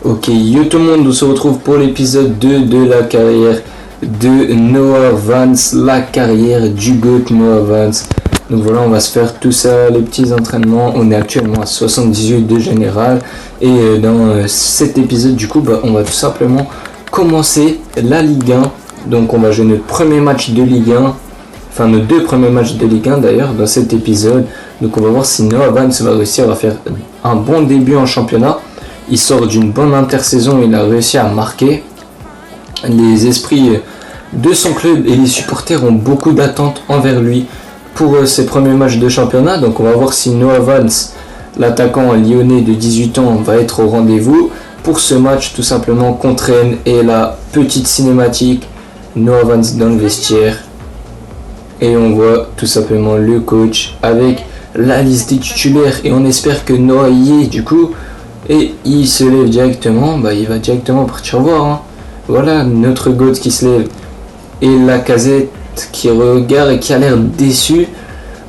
Ok, yo tout le monde, on se retrouve pour l'épisode 2 de la carrière de Noah Vance, la carrière du GOAT Noah Vance. Donc voilà, on va se faire tout ça, les petits entraînements. On est actuellement à 78 de général. Et dans cet épisode, du coup, on va tout simplement commencer la Ligue 1. Donc on va jouer notre premier match de Ligue 1. Enfin, nos deux premiers matchs de Ligue 1 d'ailleurs dans cet épisode. Donc on va voir si Noah Vance va réussir à faire un bon début en championnat. Il sort d'une bonne intersaison, il a réussi à marquer. Les esprits de son club et les supporters ont beaucoup d'attentes envers lui pour ses premiers matchs de championnat. Donc on va voir si Noah Vance, l'attaquant lyonnais de 18 ans, va être au rendez-vous pour ce match tout simplement contre Rennes. Et la petite cinématique, Noah Vance dans le vestiaire. Et on voit tout simplement le coach avec la liste des titulaires. Et on espère que Noah y est du coup. Et il se lève directement, il va directement partir voir. Hein. Voilà notre GOAT qui se lève. Et Lacazette qui regarde et qui a l'air déçu.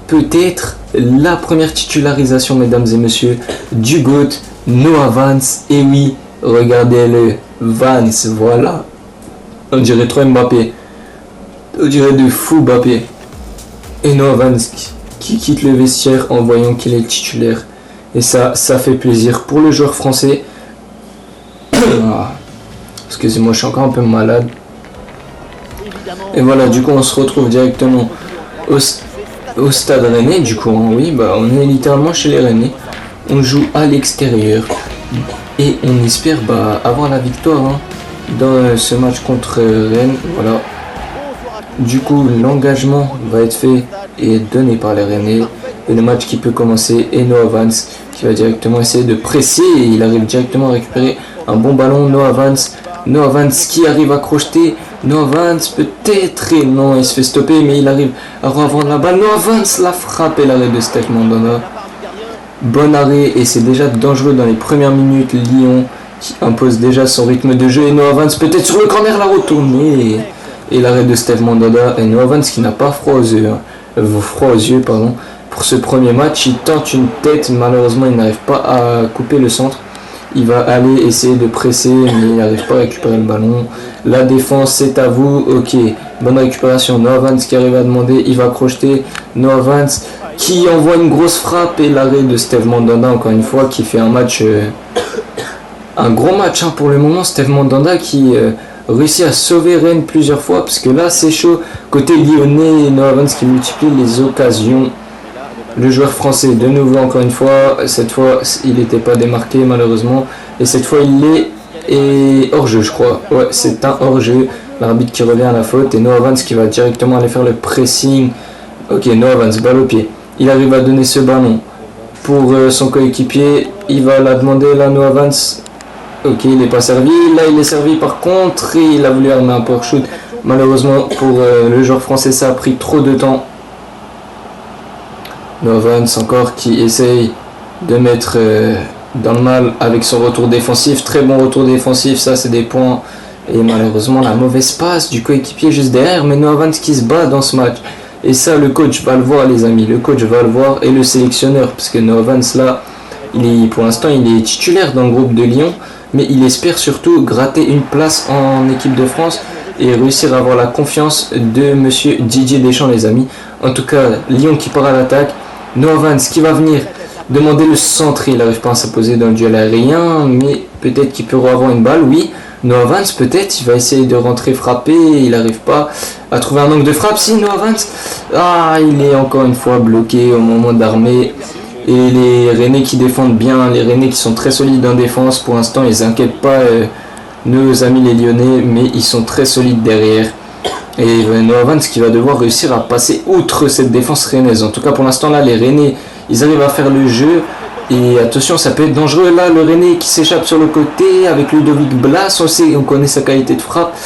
Peut-être la première titularisation, mesdames et messieurs, du GOAT, Noah Vance. Et oui, regardez-le, Vance, voilà. On dirait trop Mbappé. On dirait de fou Mbappé. Et Noah Vance qui quitte le vestiaire en voyant qu'il est titulaire. Et ça fait plaisir pour le joueur français. Excusez-moi, je suis encore un peu malade. Et voilà, du coup, on se retrouve directement au stade rennais. Du coup, oui, on est littéralement chez les Rennais. On joue à l'extérieur. Et on espère avoir la victoire dans ce match contre Rennes. Voilà. Du coup, l'engagement va être fait et donné par les Rennais. Et le match qui peut commencer. Et Noah Vance qui va directement essayer de presser. Et il arrive directement à récupérer un bon ballon. Noah Vance qui arrive à crocheter. Noah Vance peut-être. Et non, il se fait stopper. Mais il arrive à revendre la balle. Noah Vance la frappe et l'arrêt de Steph Mandanda. Bon arrêt. Et c'est déjà dangereux dans les premières minutes. Lyon qui impose déjà son rythme de jeu. Et Noah Vance peut-être sur le corner la retournée. Et l'arrêt de Steph Mandanda. Et Noah Vance qui n'a pas froid aux yeux. Pour ce premier match, il tente une tête, malheureusement il n'arrive pas à couper le centre. Il va aller essayer de presser, mais il n'arrive pas à récupérer le ballon. La défense, c'est à vous. Ok, bonne récupération. Noah Vance qui arrive à demander, il va crocheter. Noah Vance qui envoie une grosse frappe et l'arrêt de Steph Mandanda, encore une fois, qui fait un match, un gros match pour le moment. Steph Mandanda qui réussit à sauver Rennes plusieurs fois, parce que là c'est chaud. Côté lyonnais, Noah Vance qui multiplie les occasions. Le joueur français, de nouveau encore une fois, cette fois il n'était pas démarqué malheureusement, et cette fois il est hors-jeu je crois, ouais c'est un hors-jeu, l'arbitre qui revient à la faute, et Noah Vance qui va directement aller faire le pressing. Ok, Noah Vance, balle au pied, il arrive à donner ce ballon pour son coéquipier, il va la demander là Noah Vance, ok il n'est pas servi, là il est servi par contre, et il a voulu armer un power shoot, malheureusement pour le joueur français ça a pris trop de temps. Noah Vance encore qui essaye de mettre dans le mal avec son retour défensif. Très bon retour défensif, ça c'est des points. Et malheureusement la mauvaise passe du coéquipier juste derrière. Mais Noah Vance qui se bat dans ce match. Et ça le coach va le voir les amis. Le coach va le voir et le sélectionneur. Parce que Noah Vance là, pour l'instant il est titulaire dans le groupe de Lyon. Mais il espère surtout gratter une place en équipe de France. Et réussir à avoir la confiance de monsieur Didier Deschamps les amis. En tout cas, Lyon qui part à l'attaque. Noah Vance qui va venir demander le centre, il n'arrive pas à s'imposer dans le duel aérien, mais peut-être qu'il peut avoir une balle, oui. Noah Vance peut-être, il va essayer de rentrer frapper, il n'arrive pas à trouver un angle de frappe. Si Noah Vance, il est encore une fois bloqué au moment d'armer. Et les Rennais qui défendent bien, les Rennais qui sont très solides en défense, pour l'instant ils n'inquiètent pas nos amis les Lyonnais, mais ils sont très solides derrière. Et Noah Vance qui va devoir réussir à passer outre cette défense rennaise. En tout cas pour l'instant là les Rennais ils arrivent à faire le jeu. Et attention ça peut être dangereux là, le Rennais qui s'échappe sur le côté avec Ludovic Blas, on connaît sa qualité de frappe.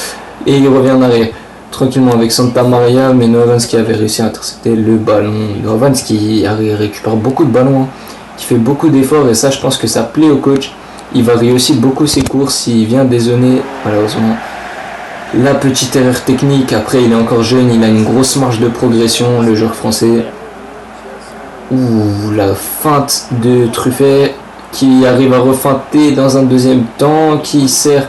Et il revient en arrière tranquillement avec Santa Maria, mais Noah Vance qui avait réussi à intercepter le ballon. Noah Vance qui récupère beaucoup de ballons, qui fait beaucoup d'efforts, et ça je pense que ça plaît au coach. Il va réussir beaucoup ses courses, il vient dézonner malheureusement. La petite erreur technique, après il est encore jeune, il a une grosse marge de progression, le joueur français. La feinte de Truffert qui arrive à refeinter dans un deuxième temps, qui sert.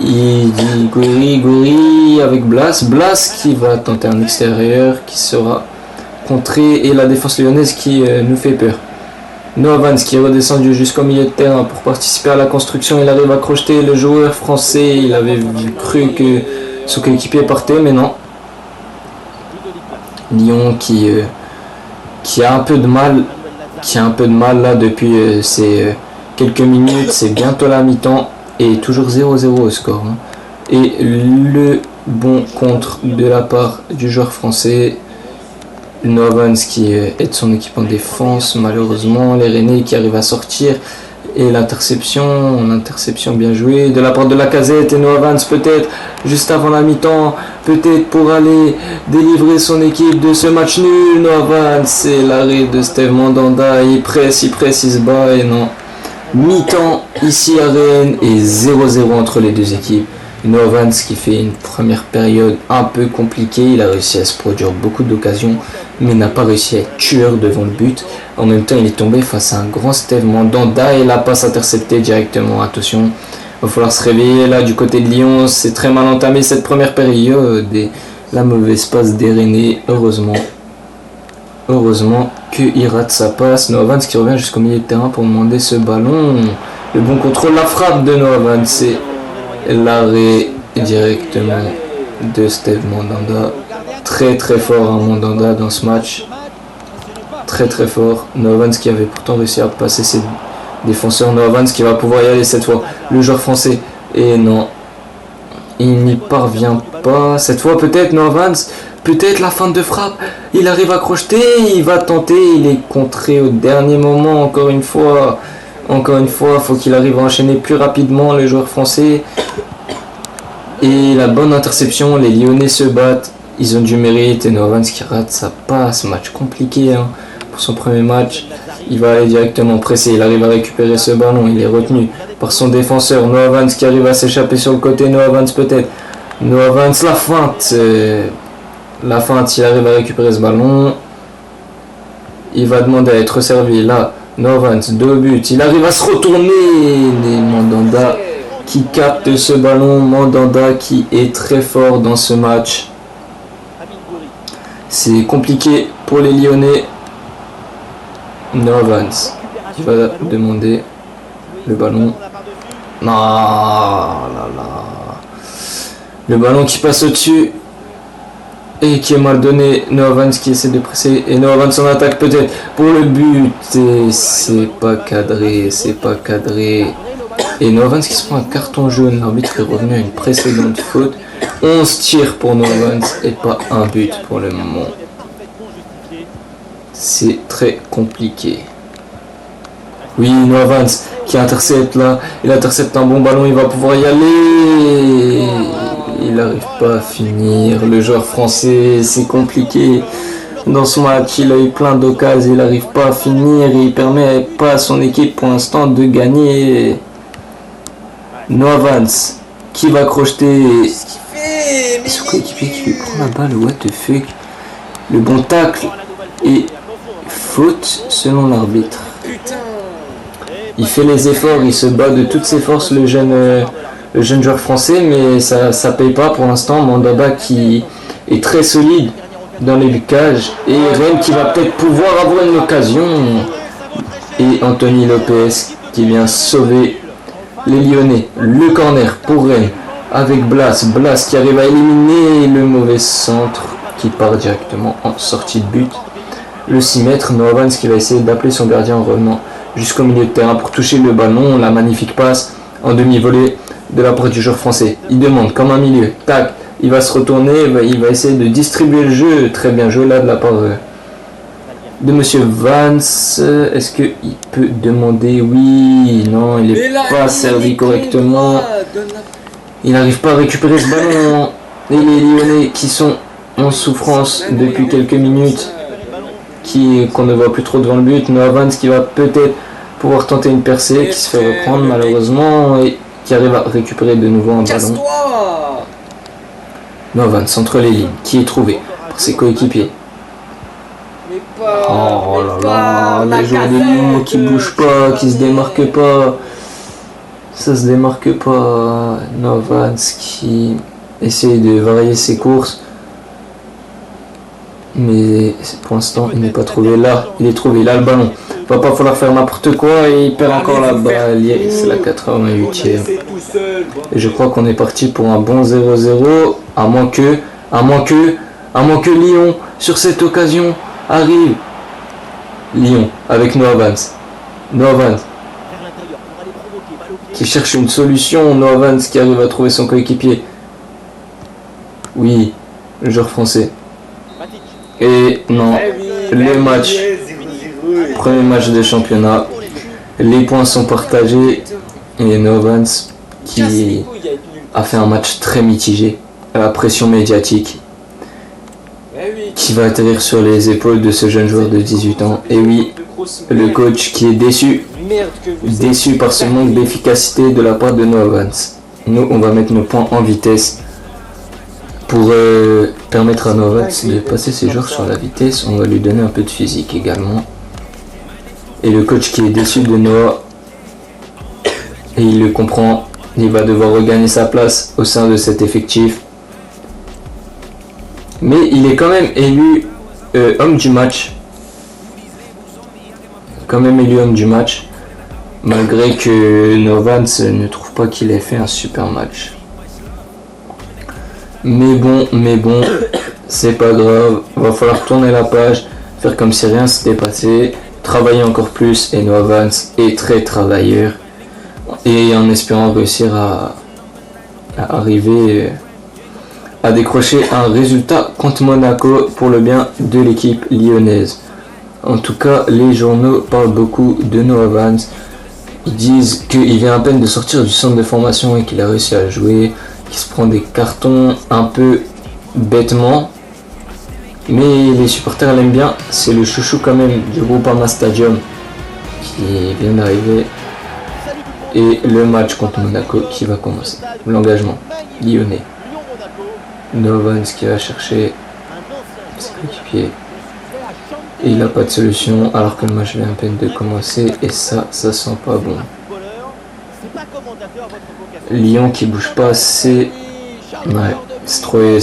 Il dit Gouiri avec Blas. Blas qui va tenter un extérieur qui sera contré et la défense lyonnaise qui nous fait peur. Noah Vance qui est redescendu jusqu'au milieu de terrain pour participer à la construction. Il arrive à crocheter le joueur français. Il avait cru que son coéquipier partait, mais non. Lyon qui a un peu de mal, là depuis ces quelques minutes. C'est bientôt la mi-temps et toujours 0-0 au score. Hein. Et le bon contre de la part du joueur français. Noah Vance qui aide son équipe en défense, malheureusement, les Rennais qui arrivent à sortir et l'interception bien jouée de la part de Lacazette et Noah Vance peut-être juste avant la mi-temps, peut-être pour aller délivrer son équipe de ce match nul. Noah Vance, c'est l'arrêt de Steve Mandanda, il presse, il se bat et non. Mi-temps ici à Rennes et 0-0 entre les deux équipes. Noah Vance qui fait une première période un peu compliquée, il a réussi à se produire beaucoup d'occasions mais n'a pas réussi à être tueur devant le but. En même temps il est tombé face à un grand Steve Mandanda et la passe interceptée directement. Attention, il va falloir se réveiller là du côté de Lyon, c'est très mal entamé cette première période et la mauvaise passe des Rennais. Heureusement qu'il rate sa passe. Noah Vance qui revient jusqu'au milieu de terrain pour demander ce ballon. Le bon contrôle, la frappe de Noah Vance et l'arrêt directement de Steve Mandanda. Très fort Mandanda dans ce match. Très fort. Noah Vance qui avait pourtant réussi à passer ses défenseurs. Noah Vance qui va pouvoir y aller cette fois. Le joueur français. Et non. Il n'y parvient pas. Cette fois peut-être Noah Vance. Peut-être la fin de frappe. Il arrive à crocheter. Il va tenter. Il est contré au dernier moment. Encore une fois, faut qu'il arrive à enchaîner plus rapidement le joueur français. Et la bonne interception. Les Lyonnais se battent. Ils ont du mérite et Noah Vance qui rate sa passe. Match compliqué hein, pour son premier match. Il va aller directement presser. Il arrive à récupérer ce ballon. Il est retenu par son défenseur. Noah Vance qui arrive à s'échapper sur le côté. Noah Vance peut-être. Noah Vance, la feinte. Il arrive à récupérer ce ballon. Il va demander à être servi. Là, Noah Vance, 2 buts. Il arrive à se retourner. Et Mandanda qui capte ce ballon. Mandanda qui est très fort dans ce match. C'est compliqué pour les Lyonnais. Noah Vance qui va demander le ballon. Le ballon qui passe au-dessus et qui est mal donné. Noah Vance qui essaie de presser et Noah Vance en attaque peut-être pour le but et c'est pas cadré. Et Noah Vance qui se prend un carton jaune. L'arbitre est revenu à une précédente faute. 11 tirs pour Noah Vance et pas un but pour le moment. C'est très compliqué. Oui, Noah Vance qui intercepte là. Il intercepte un bon ballon, il va pouvoir y aller. Il n'arrive pas à finir. Le joueur français, c'est compliqué. Dans ce match, il a eu plein d'occasions, il n'arrive pas à finir. Il ne permet pas à son équipe pour l'instant de gagner. Noah Vance qui va crocheter. Son coéquipier qui lui prend la balle, what the fuck. Le bon tacle et faute selon l'arbitre. Il fait les efforts, il se bat de toutes ses forces le jeune joueur français, mais ça paye pas pour l'instant. Mandanda qui est très solide dans les cages et Rennes qui va peut-être pouvoir avoir une occasion. Et Anthony Lopez qui vient sauver les Lyonnais. Le corner pour Rennes avec Blas qui arrive à éliminer le mauvais centre qui part directement en sortie de but. Le 6 mètres, Noah Vance qui va essayer d'appeler son gardien en revenant jusqu'au milieu de terrain pour toucher le ballon. La magnifique passe en demi-volée de la part du joueur français. Il demande comme un milieu. Tac, il va se retourner, il va essayer de distribuer le jeu. Très bien joué là de la part de Monsieur Vance. Est-ce qu'il peut demander? Oui, non, il n'est pas servi correctement. Il n'arrive pas à récupérer ce ballon. Et les Lyonnais qui sont en souffrance depuis quelques minutes, qu'on ne voit plus trop devant le but. Noah Vance qui va peut-être pouvoir tenter une percée, qui se fait reprendre malheureusement et qui arrive à récupérer de nouveau un ballon. Noah Vance entre les lignes, qui est trouvé par ses coéquipiers. Oh là là, les joueurs de Lyon qui bougent pas, qui se démarquent pas. Ça se démarque pas. Novans qui essaye de varier ses courses. Mais pour l'instant, il n'est pas trouvé. Là, il est trouvé. Il a le ballon. Va pas falloir faire n'importe quoi et il perd encore la balle. C'est la 88e. Et je crois qu'on est parti pour un bon 0-0. À moins que Lyon, sur cette occasion, arrive. Lyon, avec Noah Vance. Qui cherche une solution. Noah Vance qui arrive à trouver son coéquipier. Oui, le joueur français. Et non, le match, premier match de championnat, les points sont partagés et Noah Vance qui a fait un match très mitigé à la pression médiatique qui va atterrir sur les épaules de ce jeune joueur de 18 ans. Et oui, le coach qui est déçu par ce manque d'efficacité de la part de Noah Vance. Nous, on va mettre nos points en vitesse pour permettre à Noah Vance de passer ses joueurs sur la vitesse. On va lui donner un peu de physique également. Et le coach qui est déçu de Noah, et il le comprend, il va devoir regagner sa place au sein de cet effectif. Mais il est quand même élu homme du match. Malgré que Noah Vance ne trouve pas qu'il ait fait un super match. Mais bon, c'est pas grave. Va falloir tourner la page, faire comme si rien s'était passé, travailler encore plus. Et Noah Vance est très travailleur. Et en espérant réussir à arriver à décrocher un résultat contre Monaco pour le bien de l'équipe lyonnaise. En tout cas, les journaux parlent beaucoup de Noah Vance. Ils disent qu'il vient à peine de sortir du centre de formation et qu'il a réussi à jouer, qu'il se prend des cartons un peu bêtement. Mais les supporters l'aiment bien. C'est le chouchou quand même du Groupama Stadium qui vient d'arriver. Et le match contre Monaco qui va commencer. L'engagement lyonnais. Noah Vance qui va chercher ses coéquipiers. Et il n'a pas de solution alors que le match vient à peine de commencer. Et ça sent pas bon. Lyon qui bouge pas, c'est trop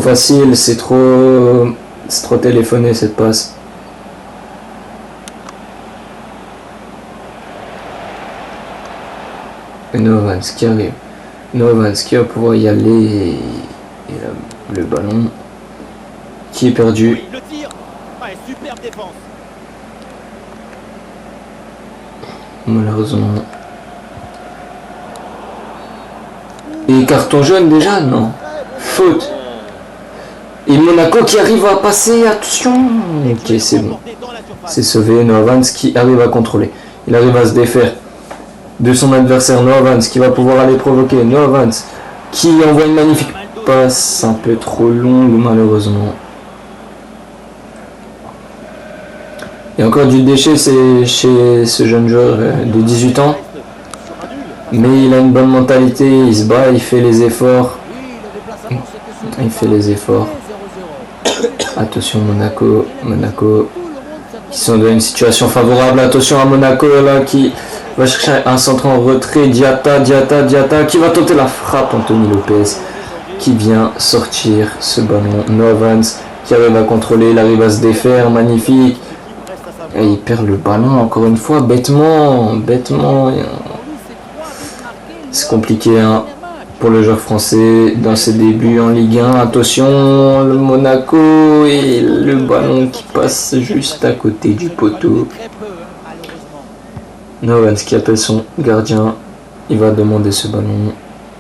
facile, c'est trop téléphoné cette passe. Et Noah Vance qui arrive. Noah Vance qui va pouvoir y aller. Et là, le ballon qui est perdu. Malheureusement. Et carton jaune déjà? Non. Faute. Et Monaco qui arrive à passer. Attention. Ok, c'est bon. C'est sauvé. Noah Vance qui arrive à contrôler. Il arrive à se défaire de son adversaire. Noah Vance qui va pouvoir aller provoquer. Noah Vance qui envoie une magnifique passe un peu trop longue malheureusement. Il y a encore du déchet chez ce jeune joueur de 18 ans. Mais il a une bonne mentalité, il se bat, il fait les efforts. Attention Monaco qui sont dans une situation favorable. Attention à Monaco là qui va chercher un centre en retrait. Diatta qui va tenter la frappe. Anthony Lopez qui vient sortir ce ballon. Noah Vance qui arrive à contrôler, il arrive à se défaire, magnifique. Et il perd le ballon encore une fois, bêtement. C'est compliqué hein, pour le joueur français dans ses débuts en Ligue 1. Attention, le Monaco et le ballon qui passe juste à côté du poteau. Noah Vance qui appelle son gardien. Il va demander ce ballon.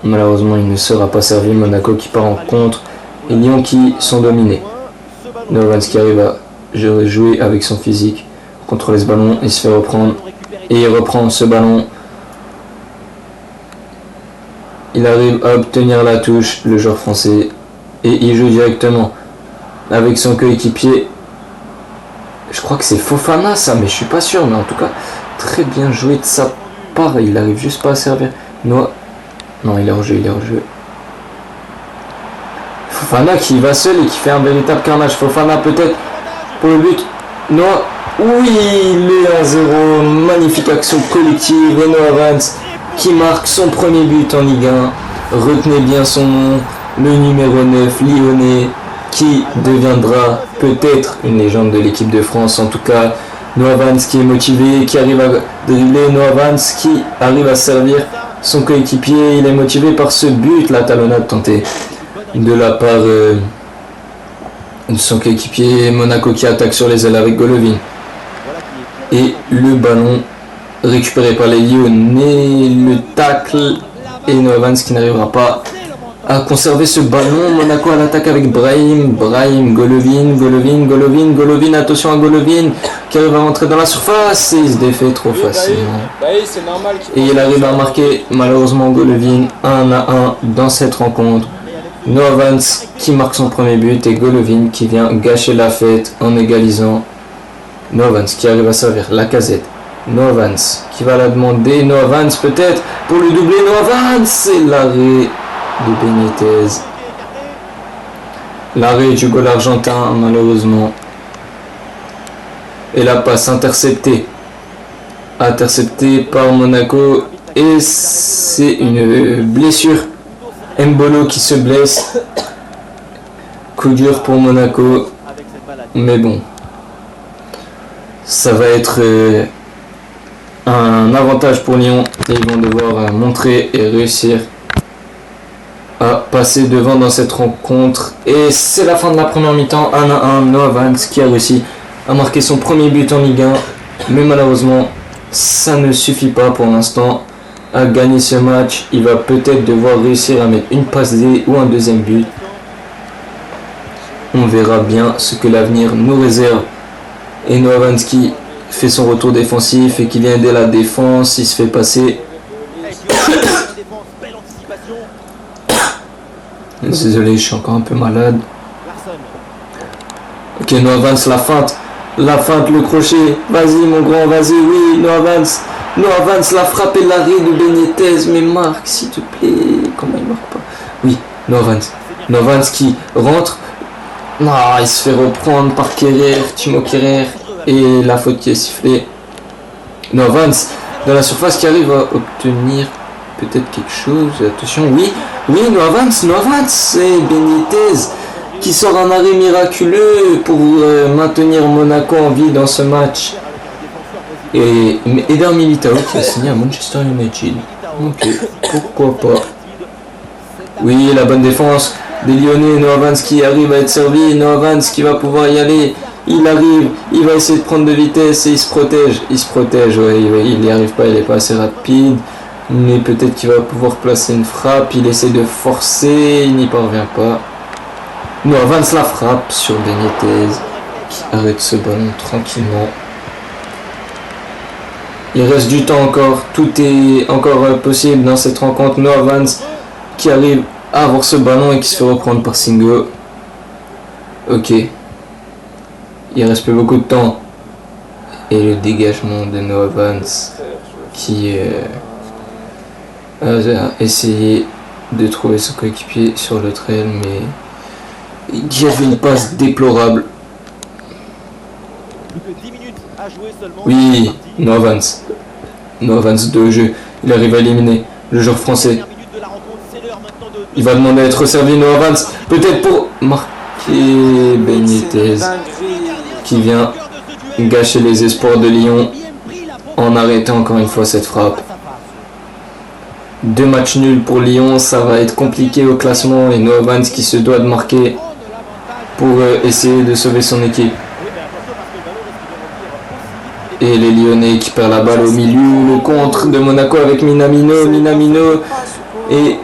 Malheureusement, il ne sera pas servi. Monaco qui part en contre. Et Lyon qui sont dominés. Noah Vance qui arrive à jouer avec son physique. Contrôler ce ballon. Il se fait reprendre. Et il reprend ce ballon. Il arrive à obtenir la touche, le joueur français, et il joue directement avec son coéquipier. Je crois que c'est Fofana ça, mais je suis pas sûr, mais en tout cas, très bien joué de sa part, il arrive juste pas à servir. Non, il est hors jeu. Fofana qui va seul et qui fait un véritable carnage. Fofana peut-être pour le but. Non. Oui, le 1-0. Magnifique action collective. Et Noah Vance qui marque son premier but en Ligue 1. Retenez bien son nom. Le numéro 9, lyonnais, qui deviendra peut-être une légende de l'équipe de France. En tout cas, Noah Vance qui est motivé, qui arrive à dribbler. Noah Vance qui arrive à servir son coéquipier. Il est motivé par ce but, la talonnade tentée de la part de son coéquipier. Monaco qui attaque sur les ailes avec Golovin. Et le ballon récupéré par les Lyonnais. Le tacle et Noah Vance qui n'arrivera pas à conserver ce ballon. Monaco à l'attaque avec Brahim, Golovin, attention à Golovin qui arrive à rentrer dans la surface et il se défait trop facilement. Et il arrive à marquer malheureusement Golovin 1-1 dans cette rencontre. Noah Vance qui marque son premier but et Golovin qui vient gâcher la fête en égalisant. Noah Vance qui arrive à servir Lacazette. Noah Vance qui va la demander. Noah Vance peut-être pour le doubler. Noah Vance et l'arrêt de Benitez. L'arrêt du goal argentin malheureusement. Et la passe interceptée par Monaco. Et c'est une blessure. Mbolo qui se blesse. Coup dur pour Monaco. Mais bon. Ça va être un avantage pour Lyon. Et ils vont devoir montrer et réussir à passer devant dans cette rencontre. Et c'est la fin de la première mi-temps. 1-1. Noah Vance qui a réussi à marquer son premier but en Ligue 1. Mais malheureusement, ça ne suffit pas pour l'instant à gagner ce match. Il va peut-être devoir réussir à mettre une passe D ou un deuxième but. On verra bien ce que l'avenir nous réserve. Et Noah Vance qui fait son retour défensif et qui vient aider la défense. Il se fait passer. Désolé, je suis encore un peu malade. Ok, Noah Vance, la feinte, le crochet. Vas-y, mon grand, vas-y, oui, Noah Vance, la frappe et l'arrêt de Benitez. Mais marque, s'il te plaît. Comment il marque pas? Oui, Noah Vance qui rentre. Non, il se fait reprendre par Timo Kerrer. Et la faute qui est sifflée. Noah Vance dans la surface qui arrive à obtenir peut-être quelque chose. Attention, oui, Noah Vance et Benitez qui sort un arrêt miraculeux pour maintenir Monaco en vie dans ce match. Et Eder Militao qui a signé à Manchester United. Ok, pourquoi pas. Oui, la bonne défense des Lyonnais. Noah Vance qui arrive à être servi. Noah Vance qui va pouvoir y aller. Il arrive, il va essayer de prendre de vitesse et il se protège, ouais, il n'y arrive pas, il n'est pas assez rapide, mais peut-être qu'il va pouvoir placer une frappe, il essaie de forcer, il n'y parvient pas. Noah Vance la frappe sur Benitez, qui arrête ce ballon tranquillement. Il reste du temps encore, tout est encore possible dans cette rencontre. Noah Vance qui arrive à avoir ce ballon et qui se fait reprendre par Singo. Ok. Il reste plus beaucoup de temps. Et le dégagement de Noah Vance qui a essayé de trouver son coéquipier sur le trail, mais il y avait une passe déplorable. Oui, Noah Vance de jeu. Il arrive à éliminer le joueur français. Il va demander à être servi. Noah Vance, peut-être pour marquer Benitez, qui vient gâcher les espoirs de Lyon en arrêtant encore une fois cette frappe. 2 matchs nuls pour Lyon, ça va être compliqué au classement et Noah Vance qui se doit de marquer pour essayer de sauver son équipe. Et les Lyonnais qui perdent la balle au milieu, le contre de Monaco avec Minamino et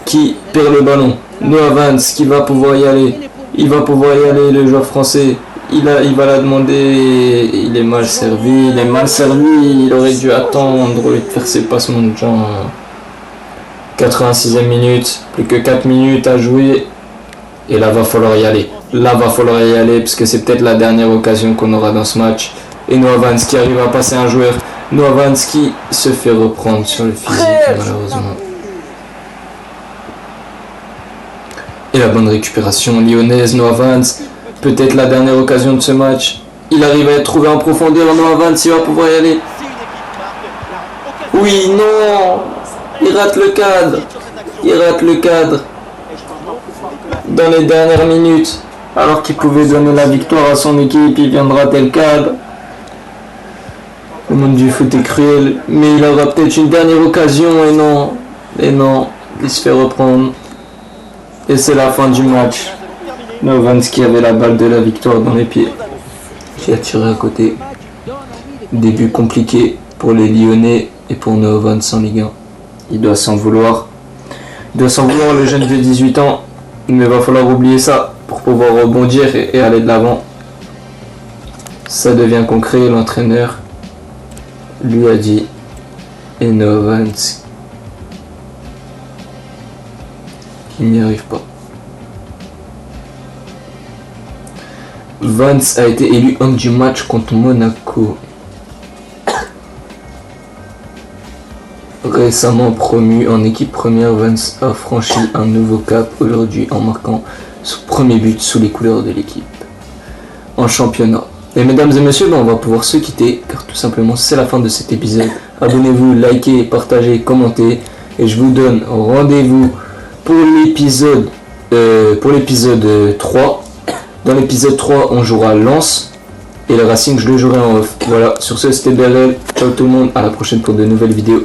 qui perd le ballon. Noah Vance qui va pouvoir y aller, le joueur français. Il va la demander, il est mal servi, il aurait dû attendre au lieu de faire ses passements de gens. 86e minute, plus que 4 minutes à jouer, et là va falloir y aller, parce que c'est peut-être la dernière occasion qu'on aura dans ce match. Et Noah Vance qui arrive à passer un joueur, Noah Vance qui se fait reprendre sur le physique malheureusement. Et la bonne récupération lyonnaise, Noah Vance. Peut-être la dernière occasion de ce match. Il arrive à être trouvé en profondeur. Noah Vance, il va pouvoir y aller. Oui, non. Il rate le cadre. Il rate le cadre. Dans les dernières minutes. Alors qu'il pouvait donner la victoire à son équipe, il vient de rater le cadre. Le monde du foot est cruel. Mais il aura peut-être une dernière occasion. Et non. Et non. Il se fait reprendre. Et c'est la fin du match. Noah Vance qui avait la balle de la victoire dans les pieds, qui a tiré à côté. Début compliqué pour les Lyonnais et pour Noah Vance en Ligue 1. Il doit s'en vouloir. Il doit s'en vouloir, le jeune de 18 ans. Mais il va falloir oublier ça pour pouvoir rebondir et aller de l'avant. Ça devient concret, l'entraîneur lui a dit. Et Noah Vance il n'y arrive pas. Vance a été élu homme du match contre Monaco. Récemment promu en équipe première, Vance a franchi un nouveau cap aujourd'hui en marquant son premier but sous les couleurs de l'équipe en championnat. Et mesdames et messieurs, on va pouvoir se quitter car tout simplement c'est la fin de cet épisode. Abonnez-vous, likez, partagez, commentez et je vous donne rendez-vous pour l'épisode 3. Dans l'épisode 3, on jouera Lens et le Racing, je le jouerai en off. Voilà, sur ce, c'était Berel. Ciao tout le monde, à la prochaine pour de nouvelles vidéos.